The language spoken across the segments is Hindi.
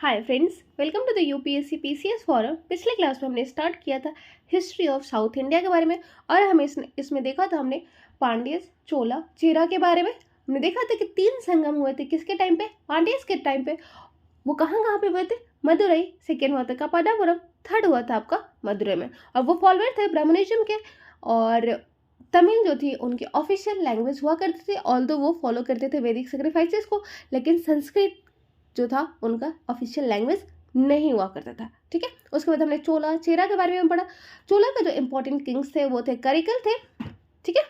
Hi friends, welcome to the UPSC PCS forum. पिछले क्लास में हमने स्टार्ट किया था हिस्ट्री ऑफ साउथ इंडिया के बारे में और हमें इसमें देखा था हमने पांड्यस, चोला, चेरा के बारे में। हमने देखा था कि 3 संगम हुए थे किसके टाइम पे? पांड्यस के टाइम पे। वो कहाँ कहाँ पे हुए थे? मदुरई। सेकेंड हुआ था कपाडापुरम। थर्ड हुआ था आपका मदुरई में। और वो फॉलोअर थे ब्राह्मणिज्म के। और तमिल जो थी उनकी ऑफिशियल लैंग्वेज हुआ करती थी, ऑल्दो वो फॉलो करते थे वैदिक सेक्रीफाइसेस को, लेकिन संस्कृत जो था उनका ऑफिशियल लैंग्वेज नहीं हुआ करता था। ठीक है, उसके बाद हमने चोला, चेरा के बारे में पढ़ा। चोला के जो इंपॉर्टेंट किंग्स थे वो थे करिकल थे। ठीक है,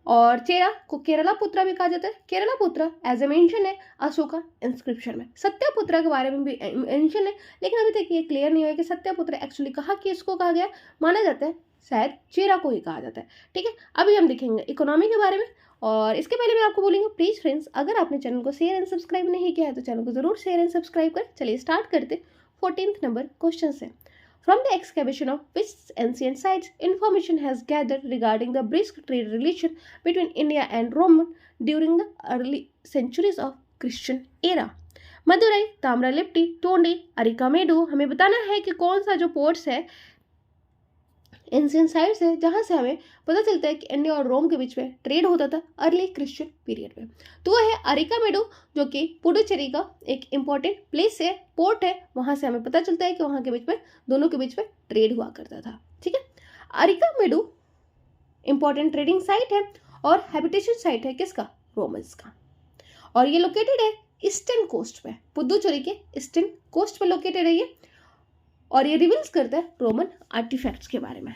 और चेरा को केरला पुत्रा भी कहा जाता है। केरला पुत्रा एज ए मेंशन है अशोका इंस्क्रिप्शन में। सत्यपुत्रा के बारे में भी मेंशन है, लेकिन अभी तक ये क्लियर नहीं हुआ कि सत्यपुत्रा एक्चुअली कहाँ किसको कहा गया। माना जाता है शायद चेरा को ही कहा जाता है। ठीक है, अभी हम देखेंगे इकोनॉमी के बारे में। और इसके पहले मैं आपको बोलूँगी प्लीज़ फ्रेंड्स, अगर आपने चैनल को शेयर एंड सब्सक्राइब नहीं किया है तो चैनल को जरूर शेयर एंड सब्सक्राइब करें। चलिए स्टार्ट करते 14th नंबर क्वेश्चन से। From the excavation of which ancient sites information has gathered regarding the brisk trade relation between India and Rome during the early centuries of Christian era? Madurai, Tamralipti, Tondi, Arikamedu. हमें बताना है कि कौन सा जो पोर्ट्स है, एंशियंट साइट्स है, जहाँ से हमें पता चलता है कि इंडिया और रोम के बीच में ट्रेड होता था अर्ली क्रिश्चियन पीरियड में। तो वह है अरिकामेडू, जो कि पुडुचेरी का एक इंपॉर्टेंट प्लेस है, पोर्ट है। वहाँ से हमें पता चलता है कि वहाँ के बीच में, दोनों के बीच में ट्रेड हुआ करता था। ठीक है, अरिकामेडू इंपॉर्टेंट ट्रेडिंग साइट है और हैबिटेशन साइट है किसका? रोमन्स का। और ये लोकेटेड है ईस्टर्न कोस्ट पे, पुडुचेरी के ईस्टर्न कोस्ट पे लोकेटेड है ये। और ये रिवील्स करता है रोमन आर्टिफैक्ट्स के बारे में।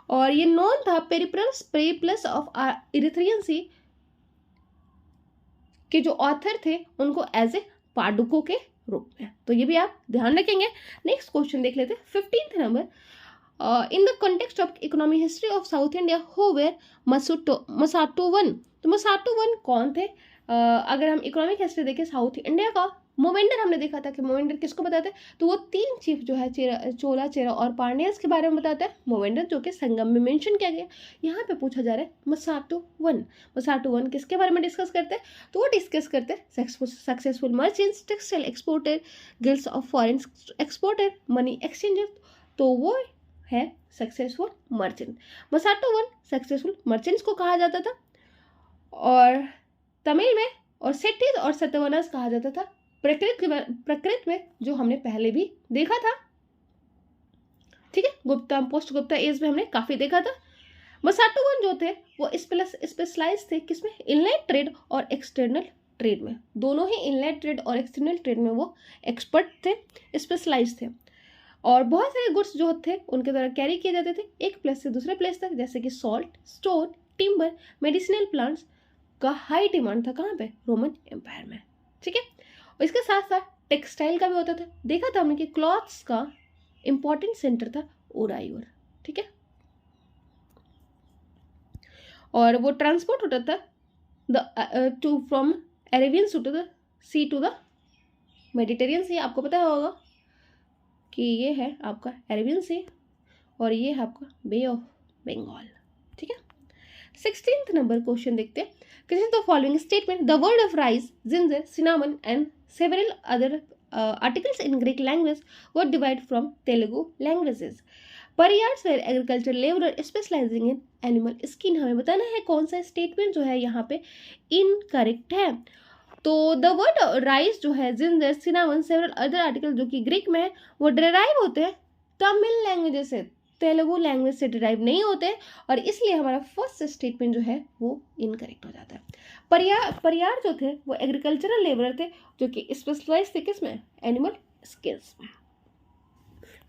और ये नॉन था पेरिप्लस ऑफ इरिथ्रियन सी के जो ऑथर थे उनको एज ए पाडुको के रूप में। तो ये भी आप ध्यान रखेंगे। नेक्स्ट क्वेश्चन देख लेते हैं 15th number. In the context of economy history of South India who were Masattuvan. तो मसाटोवन कौन थे? अगर हम इकोनॉमिक हिस्ट्री देखें साउथ इंडिया का, मोवेंडर हमने देखा था कि मोवेंडर किसको बताते हैं, तो वो 3 चीफ जो है चोला, चेरा और पांड्यस के बारे में बताता है मोवेंडर, जो कि संगम में मेंशन किया गया। यहाँ पे पूछा जा रहा है मसाटोवन किसके बारे में डिस्कस करते हैं? तो वो डिस्कस करते हैं successful merchants, textile exporter, guilds of foreign exporter, money exchanger. तो वो है सक्सेसफुल मर्चेंट। मसाटोवन सक्सेसफुल मर्चेंट्स को कहा जाता था, और तमिल में और सेठीज और सतवनस कहा जाता था प्रकृत में, जो हमने पहले भी देखा था। ठीक है, गुप्ता पोस्ट गुप्ता एज में हमने काफी देखा था। मसाटोवन जो थे वो स्पेशलाइज थे किसमें? इनलैंड ट्रेड और एक्सटर्नल ट्रेड में। दोनों ही इनलैंड ट्रेड और एक्सटर्नल ट्रेड में वो एक्सपर्ट थे, स्पेशलाइज थे। और बहुत सारे गुड्स जो थे उनके द्वारा कैरी किए जाते थे एक प्लेस से दूसरे प्लेस तक, जैसे कि salt, stone, timber, medicinal plants का हाई डिमांड था कहाँ पे? रोमन एम्पायर में। ठीक है, और इसके साथ साथ टेक्सटाइल का भी होता था। देखा था हमने कि क्लॉथ्स का इंपॉर्टेंट सेंटर था ओरायूर। ठीक है, और वो ट्रांसपोर्ट होता था to from Arabian Sea to the Mediterranean Sea. आपको पता होगा कि ये है आपका अरेबियन सी और ये है आपका बे ऑफ बंगाल। ठीक है, 16th नंबर क्वेश्चन देखते हैं। Consider the following statement: the word of rice, ginger, cinnamon, and several other articles in Greek language were derived from Telugu languages. Pariars were agricultural laborer specializing in animal skin. हमें बताना है कौन सा स्टेटमेंट जो है यहाँ पे इनकरेक्ट है। तो द वर्ड राइस जो है, ginger, cinnamon, several other article जो कि ग्रीक में है, वो डिराइव होते हैं तमिल लैंग्वेज से, तेलुगु लैंग्वेज से डिराइव नहीं होते, और इसलिए हमारा फर्स्ट स्टेटमेंट जो है वो इनकरेक्ट हो जाता है। परियार जो थे वो एग्रीकल्चरल लेबरर थे, जो कि स्पेशलाइज थे किसमें? एनिमल स्किल्स में।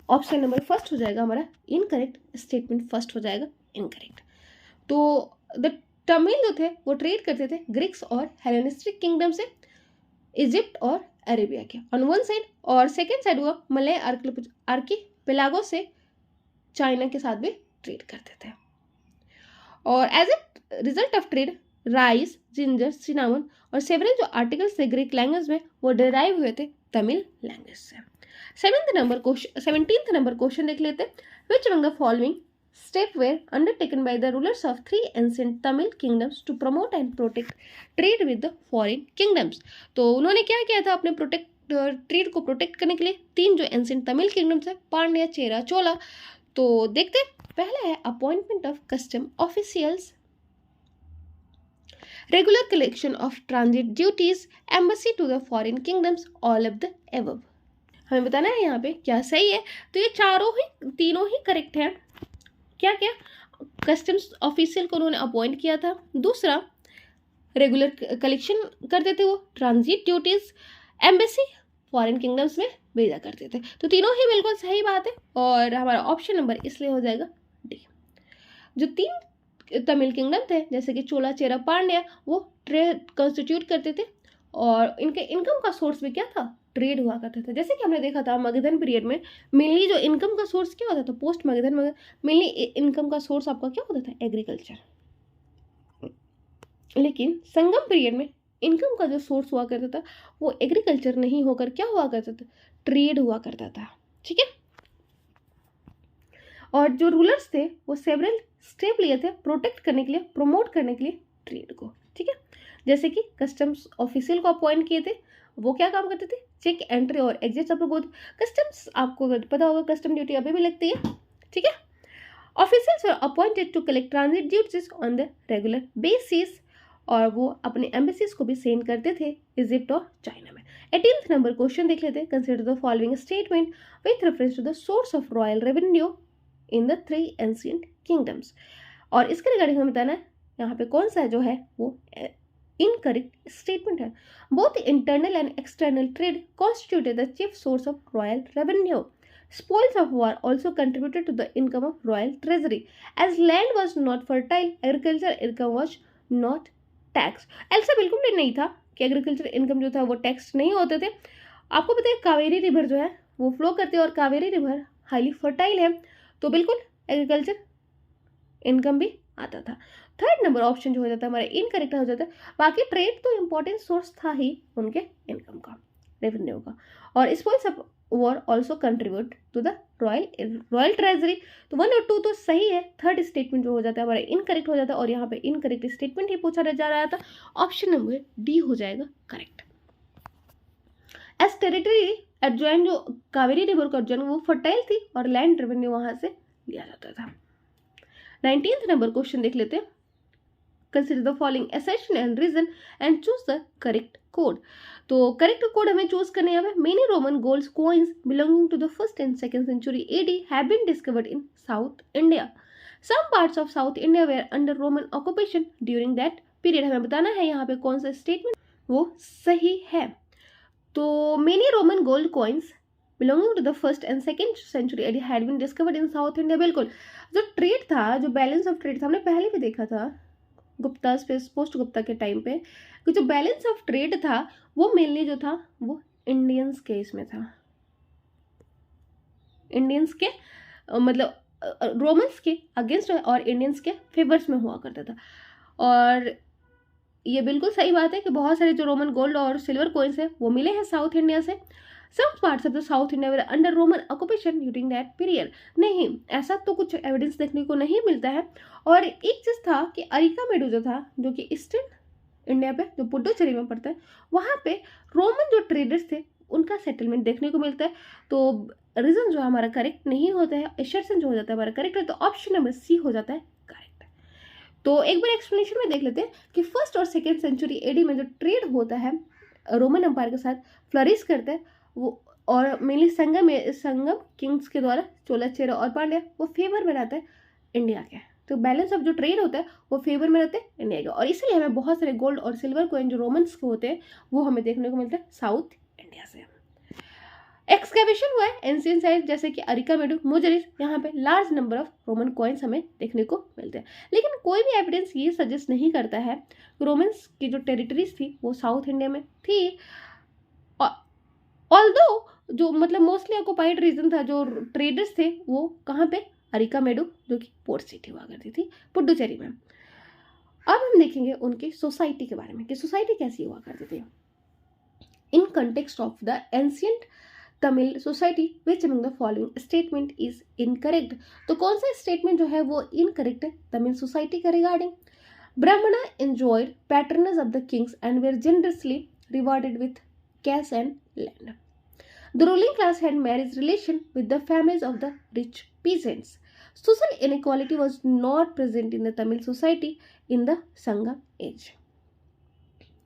ऑप्शन नंबर फर्स्ट हो जाएगा हमारा इनकरेक्ट, स्टेटमेंट फर्स्ट हो जाएगा इनकरेक्ट। तो द तमिल जो थे वो ट्रेड करते थे ग्रीक्स और हेलेनिस्टिक किंगडम से, इजिप्ट और अरेबिया के ऑन वन साइड, और सेकेंड साइड हुआ मलय आर्कीपेलागो से चाइना के साथ भी ट्रेड करते थे। और as a result of trade rice, ginger, cinnamon और सेवरल जो आर्टिकल्स थे ग्रीक लैंग्वेज में वो डिराइव हुए थे तमिल लैंग्वेज से। 17th नंबर क्वेश्चन देख लेते हैं। Which among the following step were undertaken by the rulers of three ancient Tamil kingdoms to promote and protect trade with the foreign kingdoms. तो उन्होंने क्या किया था अपने ट्रेड को प्रोटेक्ट करने के लिए तीन जो एंशियंट तमिल किंगडम्स है, पांड्या, चेरा, चोला। तो देखते पहला है appointment of custom officials, regular collection of transit duties, embassy to the foreign kingdoms, all of the above. हमें बताना है यहाँ पे क्या सही है। तो ये तीनों ही करेक्ट है। क्या क्या? कस्टम्स ऑफिशियल को उन्होंने अपॉइंट किया था, दूसरा रेगुलर कलेक्शन करते थे वो, transit duties, embassy foreign kingdoms में भेजा करते थे। तो तीनों ही बिल्कुल सही बात है और हमारा ऑप्शन नंबर इसलिए हो जाएगा डी। जो तीन तमिल किंगडम थे जैसे कि चोला, चेरा, पांड्या, वो ट्रेड कॉन्स्टिट्यूट करते थे और इनके इनकम का सोर्स भी क्या था? ट्रेड हुआ करता था। जैसे कि हमने देखा था मगधन पीरियड में मेनली जो इनकम का सोर्स क्या होता था, पोस्ट मगधन में मेनली इनकम का सोर्स आपका क्या होता था? एग्रीकल्चर। लेकिन संगम पीरियड में इनकम का जो सोर्स हुआ करता था वो एग्रीकल्चर नहीं होकर क्या हुआ करता था? ट्रेड हुआ करता था। ठीक है। और जो रूलर्स थे वो सेवरल स्टेप लिए थे प्रोटेक्ट करने के लिए, प्रमोट करने के लिए ट्रेड को। ठीक है। जैसे कि कस्टम्स ऑफिशियल को अपॉइंट किए थे, वो क्या काम करते थे? चेक एंट्री और एग्जिट सब लोग। कस्टम्स आपको पता होगा कस्टम ड्यूटी अभी भी लगती है। ठीक है। Officials were appointed to collect transit duties on the regular basis और वो अपने एम्बेसीज को भी सेंड करते थे इजिप्ट और चाइना में। 18th नंबर क्वेश्चन देख लेते हैं। Consider the following statement with reference to the source of royal revenue in the three ancient kingdoms. और इसके रिगार्डिंग हमें बताना है यहाँ पे कौन सा जो है वो इनकरेक्ट स्टेटमेंट है। Both internal and external trade constituted the chief source of royal revenue. Spoils of war also contributed to the income of royal treasury. As land was not fertile, agricultural income was not taxed. ऐसा बिल्कुल भी नहीं था कि एग्रीकल्चर इनकम जो था वो टैक्स नहीं होते थे। आपको पता है कावेरी रिवर जो है वो फ्लो करते हैं और कावेरी रिवर हाईली फर्टाइल है, तो बिल्कुल एग्रीकल्चर इनकम भी आता था। थर्ड नंबर ऑप्शन जो हो जाता है हमारा इनकरेक्ट हो जाता है। बाकी ट्रेड तो इम्पोर्टेंट सोर्स था ही उनके इनकम का, रेवेन्यू का। और spoils of war also contribute to the royal treasury. तो 1 और 2 तो सही है, थर्ड स्टेटमेंट जो हो जाता है हमारा इनकरेक्ट हो जाता है और यहाँ पे इनकरेक्ट स्टेटमेंट ही पूछा जा रहा था। ऑप्शन नंबर डी हो जाएगा करेक्ट। एज टेरिटरी एडजॉइन जो कावेरी रिवर का एडजॉइन वो फर्टाइल थी और लैंड रेवेन्यू वहां से लिया जाता था। 19th नंबर क्वेश्चन देख लेते हैं। Consider the following assertion and reason and choose the correct code. तो करेक्ट कोड हमें चूज करने यहाँ पे many Roman gold coins belonging to the 1st and 2nd century AD have been discovered in South India. Some parts of South India were under Roman occupation during that period. हमें बताना है यहाँ पे कौन सा स्टेटमेंट वो सही है। तो many Roman gold coins belonging to the 1st and 2nd century AD had been discovered in South India। बिल्कुल जो ट्रेड था, जो बैलेंस ऑफ ट्रेड था, हमने पहले भी देखा था गुप्ता पोस्ट गुप्ता के टाइम पे कि जो बैलेंस ऑफ ट्रेड था वो मेनली जो था वो इंडियंस के इसमें था, इंडियंस के मतलब रोमन्स के अगेंस्ट और इंडियंस के फेवर्स में हुआ करता था। और ये बिल्कुल सही बात है कि बहुत सारे जो रोमन गोल्ड और सिल्वर कॉइन्स है वो मिले हैं साउथ इंडिया से। Some parts of the South India were under Roman occupation during that period। नहीं, ऐसा तो कुछ एविडेंस देखने को नहीं मिलता है। और एक चीज था कि अरिकामेडू जो था, जो कि ईस्टर्न इंडिया पे जो पुडुचेरी में पड़ता है, वहाँ पे रोमन जो ट्रेडर्स थे उनका सेटलमेंट देखने को मिलता है। तो रीजन जो हमारा करेक्ट नहीं होता है, एशर्सन जो हो जाता है हमारा करेक्ट है, तो ऑप्शन नंबर सी हो जाता है करेक्ट। तो एक बार एक्सप्लेनेशन में देख लेते हैं कि 1st और 2nd century AD में जो ट्रेड होता है रोमन एम्पायर के साथ फ्लरिश करता है वो, और मेनली संगम किंग्स के द्वारा चोला, चेरा और पांड्या वो फेवर में रहता है इंडिया के। तो बैलेंस ऑफ जो ट्रेड होता है वो फेवर में रहते हैं इंडिया के, और इसलिए हमें बहुत सारे गोल्ड और सिल्वर कॉइन जो रोमन्स के होते हैं वो हमें देखने को मिलता है साउथ इंडिया से। एक्सकेवेशन हुआ है एंशिएंट साइट जैसे कि अरिकामेडू, मुजरिस, यहाँ पे large number of Roman coins हमें देखने को मिलते हैं। लेकिन कोई भी एविडेंस ये सजेस्ट नहीं करता है रोमन्स की जो टेरिटरीज थी वो साउथ इंडिया में थी। ऑल्दो जो मतलब मोस्टली ऑक्युपाइड रीजन था, जो ट्रेडर्स थे वो कहाँ पे? अरिकामेडू जो कि पोर्ट सिटी हुआ करती थी पुडुचेरी में। अब हम देखेंगे उनकी सोसाइटी के बारे में कि सोसाइटी कैसी हुआ करती थी in context of the ancient Tamil society which among the following statement is incorrect. तो कौन सा स्टेटमेंट जो है वो इनकरेक्ट है तमिल सोसाइटी के रिगार्डिंग। ब्राह्मणा enjoyed patronage of the kings and were generously rewarded with cash and land. The ruling class had marriage relation with the families of the rich peasants. Social inequality was not present in the Tamil society in the Sangam age.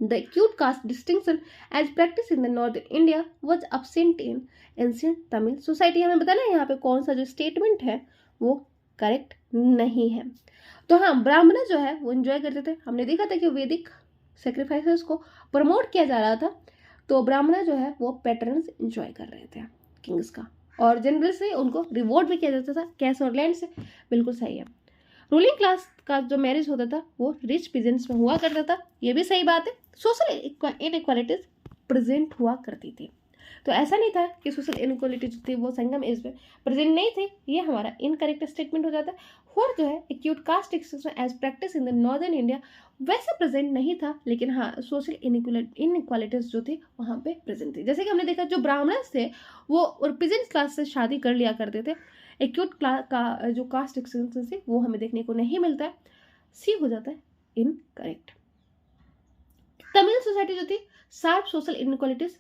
The acute caste distinction as practiced in the northern India was absent in ancient Tamil society. हमें बताना है यहाँ पे कौन सा जो स्टेटमेंट है वो करेक्ट नहीं है। तो हाँ, ब्राह्मण जो है वो एंजॉय करते थे। हमने देखा था कि वैदिक सेक्रीफाइसेस को प्रमोट किया जा रहा था, तो ब्राह्मण जो है वो पैटर्न्स एंजॉय कर रहे थे किंग्स का, और जनरल से उनको रिवॉर्ड भी किया जाता था कैश और लैंड से। बिल्कुल सही है। रूलिंग क्लास का जो मैरिज होता था वो रिच पीजेंट्स में हुआ करता था, ये भी सही बात है। सोशल इनइक्वालिटीज प्रेजेंट हुआ करती थी, तो ऐसा नहीं था कि सोशल इनइक्वालिटी जो थी वो संगम एज में प्रेजेंट नहीं थी, ये हमारा इनकरेक्ट स्टेटमेंट हो जाता है। और जो है acute caste discrimination as practice in the northern India वैसे प्रेजेंट नहीं था, लेकिन हाँ सोशल इनइक्वालिटीज जो थी वहाँ पे प्रेजेंट थी। जैसे कि हमने देखा जो ब्राह्मणस थे वो पीजेंट क्लास से शादी कर लिया करते थे। एक्यूट का जो कास्ट डिस्क्रिमिनेशन थी वो हमें देखने को नहीं मिलता है, सी हो जाता है इनकरेक्ट। तमिल सोसाइटी जो थी शार्प सोशल इनइक्वालिटीज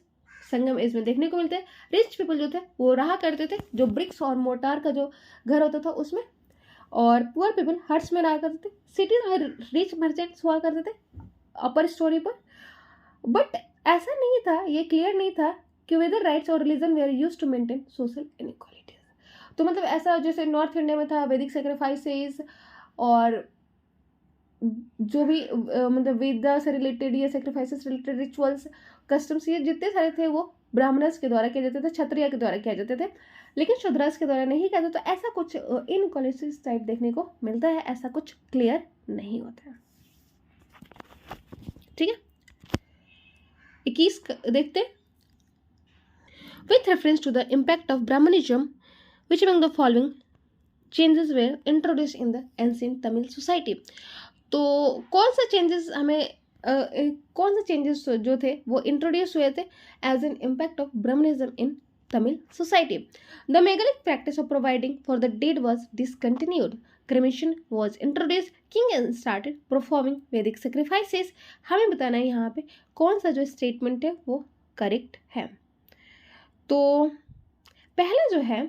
संगम एज में देखने को मिलते हैं। रिच पीपल जो थे वो रहा करते थे जो ब्रिक्स और मोर्टार का जो घर होता था उसमें, और पुअर पीपल हट्स में रहा करते थे। सिटीज में रिच मर्चेंट्स हुआ करते थे अपर स्टोरी पर। बट ऐसा नहीं था, ये क्लियर नहीं था कि वेदर राइट्स और religion were used to maintain social inequalities. तो मतलब ऐसा जैसे नॉर्थ इंडिया में था वैदिक सेक्रीफाइसेस और जो भी मतलब वेदा से रिलेटेड या सेक्रीफाइसेस रिलेटेड रिचुअल्स कस्टम्स ये जितने सारे थे वो ब्राह्मणस के द्वारा किए जाते थे, क्षत्रिय के द्वारा किए जाते थे, लेकिन शूद्रस के द्वारा नहीं किया जाता। तो ऐसा कुछ इनइक्वालिटीज टाइप देखने को मिलता है, ऐसा कुछ क्लियर नहीं होता है। ठीक है, 21 देखते। With reference to the impact of Brahmanism which among the following changes were introduced in the ancient Tamil society। तो कौन सा चेंजेस हमें कौन से चेंजेस जो थे वो इंट्रोड्यूस हुए थे as an impact of Brahmanism in Tamil society. The megalithic practice of providing for the dead was discontinued. Cremation was introduced. King started performing Vedic sacrifices. हमें बताना है यहाँ पे कौन सा जो स्टेटमेंट है वो करेक्ट है। तो पहला जो है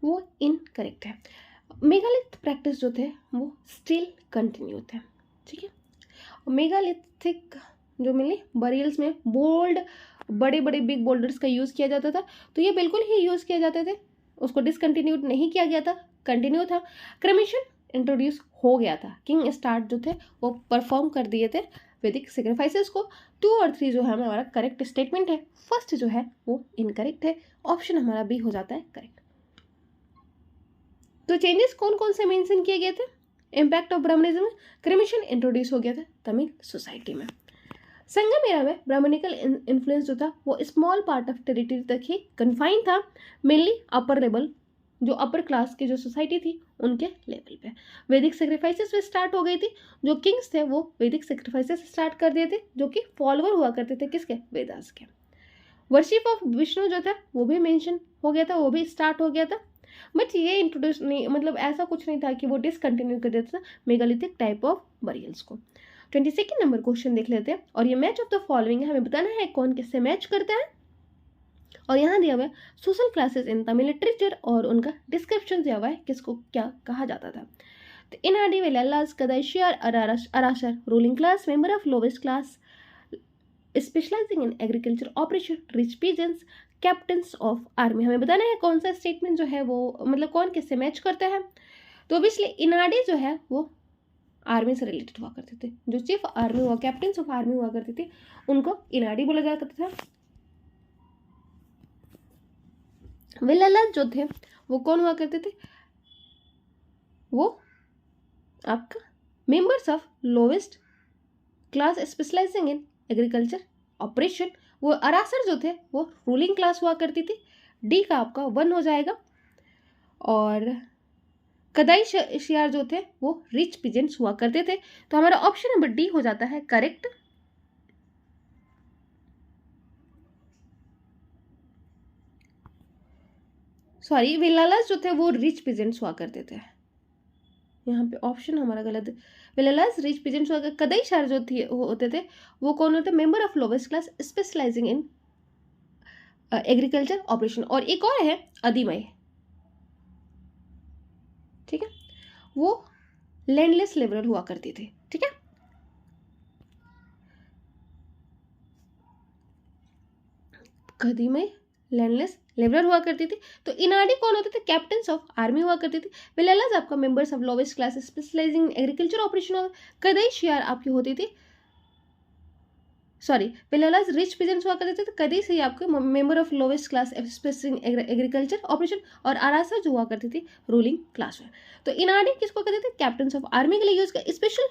वो इनकरेक्ट है। मेगालिथ प्रैक्टिस जो थे वो स्टिल कंटिन्यू थे। ठीक है, मेगालिथिक जो मिली बरियल्स में बोल्ड बड़े बड़े बिग बोल्डर्स का यूज़ किया जाता था, तो ये बिल्कुल ही यूज़ किए जाते थे, उसको डिसकंटिन्यूड नहीं किया गया था, कंटिन्यू था। क्रेमेशन इंट्रोड्यूस हो गया था। किंग स्टार्ट जो थे वो परफॉर्म कर दिए थे वैदिक सेक्रीफाइसेस को। 2 और 3 जो है हमारा करेक्ट स्टेटमेंट है। फर्स्ट जो है वो इनकरेक्ट है, ऑप्शन हमारा बी हो जाता है करेक्ट। तो चेंजेस कौन कौन से मेंशन किए गए थे इम्पैक्ट ऑफ ब्राह्मणिज्म में? क्रेमेशन इंट्रोड्यूस हो गया था तमिल सोसाइटी में। संगम एरा में ब्राह्मणिकल इन्फ्लुएंस जो था वो स्मॉल पार्ट ऑफ टेरिटरी तक ही कन्फाइन था, मेनली अपर लेवल जो अपर क्लास की जो सोसाइटी थी उनके लेवल पे। वैदिक सेक्रीफाइसेस भी स्टार्ट हो गई थी। जो किंग्स थे वो वैदिक सेक्रीफाइसेस स्टार्ट कर दिए थे, जो कि फॉलोअर हुआ करते थे किसके? वेदास के। वर्शिप ऑफ विष्णु जो था वो भी मेंशन हो गया था, वो भी स्टार्ट हो गया था। बट ये इंट्रोड्यूस नहीं, मतलब ऐसा कुछ नहीं था कि वो डिसकंटिन्यू कर देता था मेगालिथिक टाइप ऑफ बरियल्स को। 22 नंबर क्वेश्चन देख लेते हैं, और ये मैच ऑफ द फॉलोइंग है, हमें बताना है कौन किससे मैच करता है। और यहाँ दिया हुआ है social classes in Tamil literature और उनका डिस्क्रिप्शन दिया हुआ है किसको क्या कहा जाता था। तो Enadi Vellalas Kadaisiyar Arasar ruling class member of lowest class specialising in agriculture operation rich peasants captains of army. हमें बताना है कौन सा स्टेटमेंट जो है वो मतलब कौन किससे मैच करता है। तो ऑब्वियसली इनाडी जो है वो आर्मी से रिलेटेड हुआ करते थे, जो चीफ आर्मी हुआ कैप्टन्स ऑफ आर्मी हुआ करती थी उनको इनाडी बोला जाता था। वेलालास जो थे वो कौन हुआ करते थे? वो आपका members of lowest class specialising in agriculture operation. वो अरासर जो थे वो रूलिंग क्लास हुआ करती थी। डी का आपका 1 हो जाएगा। और कदाई शियार जो थे वो रिच पीजेंट्स हुआ करते थे, तो हमारा ऑप्शन नंबर डी हो जाता है करेक्ट। सॉरी, विलालास जो थे वो रिच पीजेंट्स हुआ करते थे। यहाँ पे ऑप्शन हमारा गलत है। विलालास रिच पीजेंट्स हुआ करते। कदैशार जो थी होते थे वो कौन होते? Member of lowest class specialising in agriculture operation. और एक और है अधिमय, ठीक है, वो लैंडलेस लेबरर हुआ करती थी, ठीक है। अधिमय लैंडलेस लेबरर हुआ करती थी। तो इनाडी कौन होते थे? कैप्टन्स ऑफ आर्मी हुआ करती थी। विलालास आपका members of lowest class specialising in agriculture operation. Kadaisiyar आपकी होती थी, सॉरी, विलालास रिच पीजेंट्स हुआ करते थे। कदी से ही आपके member of lowest class specialising agriculture operation. और आरासा जो हुआ करती थी रूलिंग क्लास में। तो इनाडी किसको कहते थे? कैप्टन्स ऑफ आर्मी के लिए यूज कर स्पेशल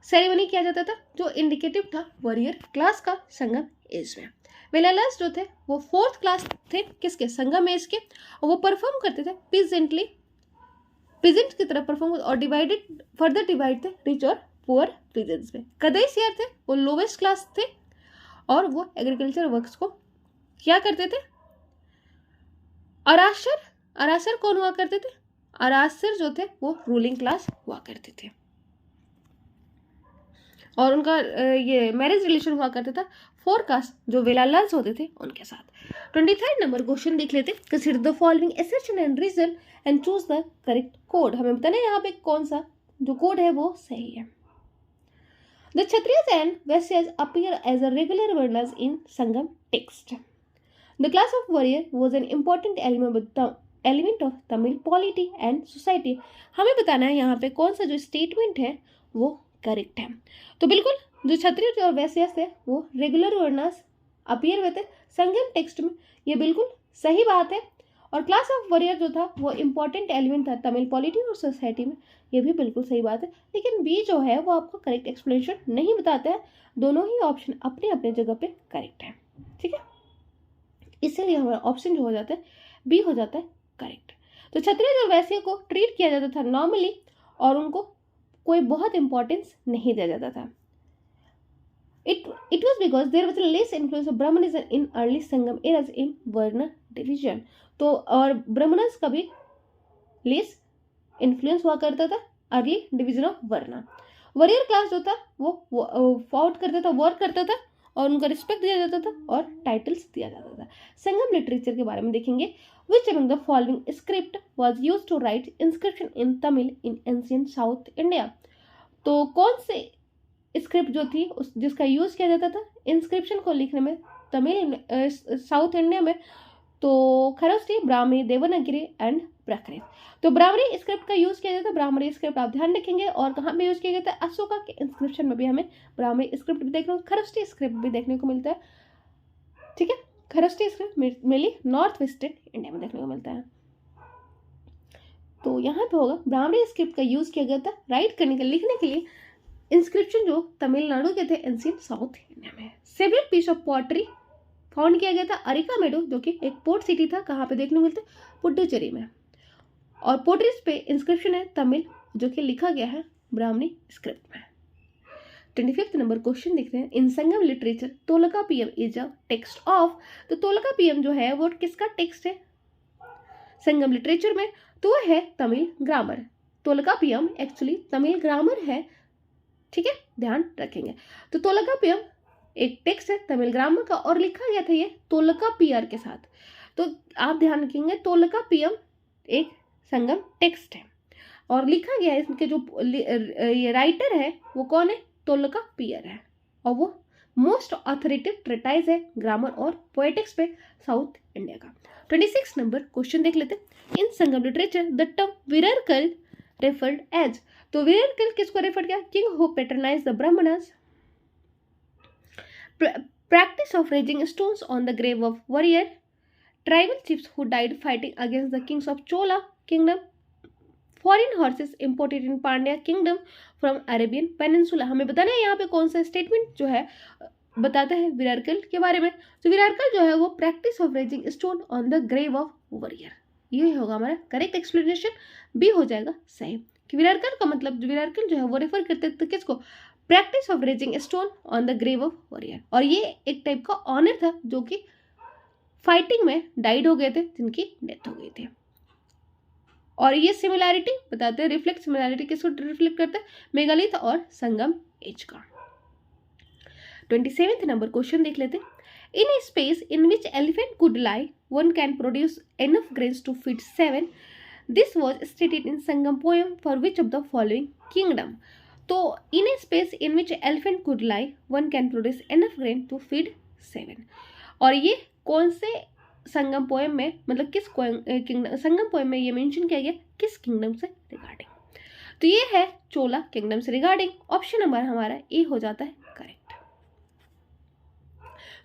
सेरेमनी किया जाता था जो इंडिकेटिव था वॉरियर क्लास का संगम एज में। विलालास जो थे वो फोर्थ क्लास थे किसके? संगम एज के। और वो परफॉर्म करते थे पीजेंटली, पीजेंट की तरह परफॉर्म और डिवाइडेड फर्दर डिवाइड थे रिच और पुअर रीजन्स में। कदैसियर थे वो लोवेस्ट क्लास थे और वो एग्रीकल्चर वर्क्स को क्या करते थे? अरासर, अरासर कौन हुआ करते थे? अरासर जो थे वो रूलिंग क्लास हुआ करते थे और उनका ये मैरिज रिलेशन हुआ करता था फोर कास्ट जो विलालास होते थे उनके साथ। 23 नंबर क्वेश्चन देख लेते। Consider the following assertion and reason and choose the correct code. हमें बताना है यहाँ पे कौन सा जो कोड है वो सही है। The Kshatriyas and Vaisyas appear as a regular varnas in Sangam text. The class of warrior was an important element of Tamil polity and society. हमें बताना है यहाँ पे कौन सा जो स्टेटमेंट है वो करेक्ट है। तो बिल्कुल जो क्षत्रिय और वैश्यास थे वो रेगुलर वर्नास अपीयर हुए थे संगम टेक्स्ट में, ये बिल्कुल सही बात है। और क्लास ऑफ वॉरियर जो था वो इंपॉर्टेंट एलिमेंट था तमिल पॉलिटी और सोसाइटी में, ये भी बिल्कुल सही बात है। लेकिन बी जो है वो आपको करेक्ट एक्सप्लेनेशन नहीं बताता है। दोनों ही ऑप्शन अपने अपने जगह पे करेक्ट है, ठीक है। इसीलिए हमारा ऑप्शन जो हो जाता है बी हो जाता है करेक्ट। तो क्षत्रिय और वैश्य को ट्रीट किया जाता था नॉर्मली और उनको कोई बहुत इंपॉर्टेंस नहीं दिया जाता था। It was because there was less influence of Brahmanism in early Sangam eras in Varna division. तो और ब्राह्मणस का भी लेस इन्फ्लुएंस हुआ करता था early division of varna. Warrior class जो था वो फाउट करता था, वॉर करता था और उनका रिस्पेक्ट दिया जाता था और टाइटल्स दिया जाता था। संगम लिटरेचर के बारे में देखेंगे। Which among the following script was used to write inscription in Tamil in ancient South India? तो कौन से स्क्रिप्ट जो थी उस जिसका यूज किया जाता था इंस्क्रिप्शन को लिखने में तमिल साउथ इंडिया में? तो खरस्ती, ब्राह्मी, देवनागरी एंड प्राकृत। तो ब्राह्मणी स्क्रिप्ट का यूज किया जाता है। ब्राह्मणी स्क्रिप्ट आप ध्यान रखेंगे और कहाँ पे यूज किया जाता है? अशोका के इंस्क्रिप्शन में भी हमें ब्राह्मणी स्क्रिप्ट भी देखने को, खरस्ती स्क्रिप्ट भी देखने को मिलता है, ठीक है। Kharosthi script mainly north western India में देखने को मिलता है। तो यहाँ पे होगा ब्राह्मणी स्क्रिप्ट का यूज किया गया था राइट करने के, लिखने के लिए इंस्क्रिप्शन जो तमिलनाडु के थे एंशिएंट साउथ इंडिया में। Several piece of pottery found किया गया था अरिकामेडो जो कि एक पोर्ट सिटी था, कहाँ पे देखने को मिलता है? पुडुचेरी में। और पोर्ट्रीज पे इंस्क्रिप्शन है तमिल जो कि लिखा गया है ब्राह्मणी स्क्रिप्ट में। 25 नंबर क्वेश्चन देखते हैं। In Sangam literature Tolkappiyam is a text of. तो तोलकापियम जो है वो किसका टेक्स्ट है संगम लिटरेचर में? तो वो है Tamil grammar. Tolkappiyam actually Tamil grammar है, ठीक है, ध्यान रखेंगे। तो तोलकापियम एक टेक्स्ट है तमिल ग्रामर का और लिखा गया था ये तोलकापियर के साथ। तो आप ध्यान रखेंगे तोलकापियम एक संगम टेक्स्ट है और लिखा गया है, इसके जो ये राइटर है वो कौन है? तोलकापियर है और वो मोस्ट ऑथोरेटिव ट्रेटाइज है ग्रामर और पोएटिक्स पे साउथ इंडिया का। 26 नंबर क्वेश्चन देख लेते हैं। In Sangam literature the term virakkal referred as. तो विररकल किसको रेफर किया? King who patronise the Brahmanas, practice of raising stones on the grave of warrior, tribal chiefs who died fighting against the kings of Chola kingdom, foreign horses imported in Pandya kingdom from Arabian Peninsula। हमें बताना है यहाँ पे कौन सा स्टेटमेंट जो है बताता है विरारकल के बारे में। तो विरारकल जो है वो practice of raising stone on the grave of warrior, ये होगा हमारा करेक्ट एक्सप्लेनेशन, बी हो जाएगा सही। कि विरारकल का मतलब विरारकल जो है वो रेफर करते थे किसको? Practice of raising stone on the grave of warrior. और ये एक टाइप का ऑनर था जो कि फाइटिंग में डाइड हो गए थे, जिनकी डेथ हो गई थी। और ये सिमिलैरिटी बताते हैं, रिफ्लेक्ट सिमिलैरिटी किसको रिफ्लेक्ट करते हैं, मेगालिथ और संगम एज का। 27th नंबर क्वेश्चन देख लेते हैं। In a space in which elephant could lie one can produce enough grains to feed 7। This was stated in Sangam poem for which of the following kingdom. तो in a space in which elephant could lie one can produce enough grain to feed 7। और ये कौन से संगम पोएम में, मतलब किस किंगडम, संगम पोएम में ये मेंशन किया गया, किस किंगडम से रिगार्डिंग। तो ये है चोला किंगडम से रिगार्डिंग। ऑप्शन नंबर हमारा ए हो जाता है करेक्ट।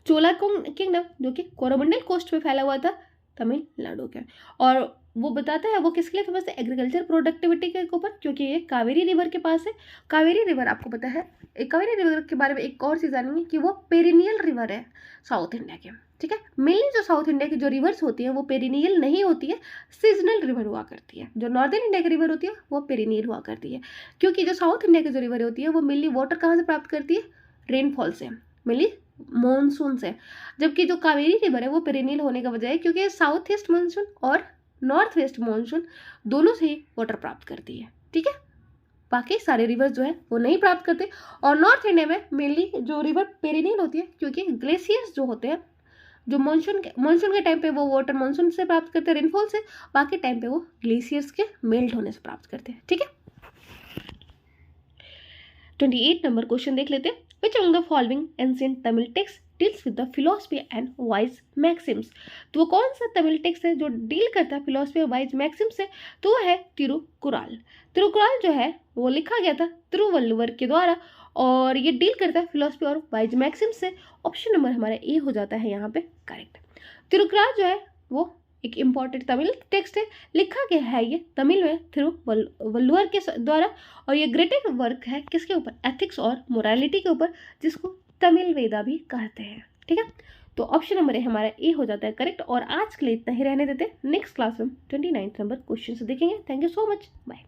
चोला किंगडम जो कि कोरोमंडल कोस्ट पे फैला हुआ था तमिलनाडु के, और वो बताता है वो किसके लिए फेमस है, एग्रीकल्चर प्रोडक्टिविटी के ऊपर, क्योंकि ये कावेरी रिवर के पास है। कावेरी रिवर आपको पता है, कावेरी रिवर के बारे में एक और चीज़ जानेंगे कि वो पेरिनियल रिवर है साउथ इंडिया के, ठीक है। मेनली जो साउथ इंडिया की जो रिवर्स होती है वो पेरिनियल नहीं होती है, सीजनल रिवर हुआ करती है। जो नॉर्दर्न इंडिया की रिवर होती है वो पेरिनियल हुआ करती है, क्योंकि जो साउथ इंडिया की जो रिवर होती है वो मेनली वाटर कहाँ से प्राप्त करती है, रेनफॉल से, मेनली मॉनसून से। जबकि जो कावेरी रिवर है वो पेरिनियल होने का वजह है क्योंकि साउथ ईस्ट मानसून और नॉर्थ वेस्ट मानसून दोनों से ही वाटर प्राप्त करती है, ठीक है। बाकी सारे रिवर जो है वो नहीं प्राप्त करते। और नॉर्थ इंडिया में मेनली जो रिवर पेरिनियल होती है क्योंकि ग्लेशियर्स जो होते हैं, जो मानसून के टाइम पे वो वाटर मानसून से प्राप्त करते हैं, रेनफॉल से, बाकी टाइम पे वो ग्लेशियर्स के मेल्ट होने से प्राप्त करते हैं, ठीक है। 28 नंबर क्वेश्चन देख लेते हैं। Which among the following ancient Tamil texts deals with the philosophy and wise maxims? तो वो कौन सा तमिल टेक्स्ट है जो डील करता है फिलोसफी और वाइज मैक्सिम से, तो वो है तिरुकुराल। तिरुकुराल जो है वो लिखा गया था तिरुवल्लुवर के द्वारा, और ये डील करता है फिलोसफी और वाइज मैक्सिम से। ऑप्शन नंबर हमारा ए हो जाता है यहाँ पे करेक्ट। तिरुकुराल जो है वो एक इम्पॉर्टेंट तमिल टेक्स्ट है, लिखा गया है ये तमिल में तिरुवल्लुवर के द्वारा, और ये ग्रेटेस्ट वर्क है किसके ऊपर, एथिक्स और मोरालिटी के ऊपर, जिसको तमिल वेदा भी कहते हैं, ठीक है। तो ऑप्शन नंबर हमारा ए हो जाता है करेक्ट। और आज के लिए इतना ही रहने देते हैं, नेक्स्ट क्लास में 29 नंबर क्वेश्चन से देखेंगे। Thank you so much, bye.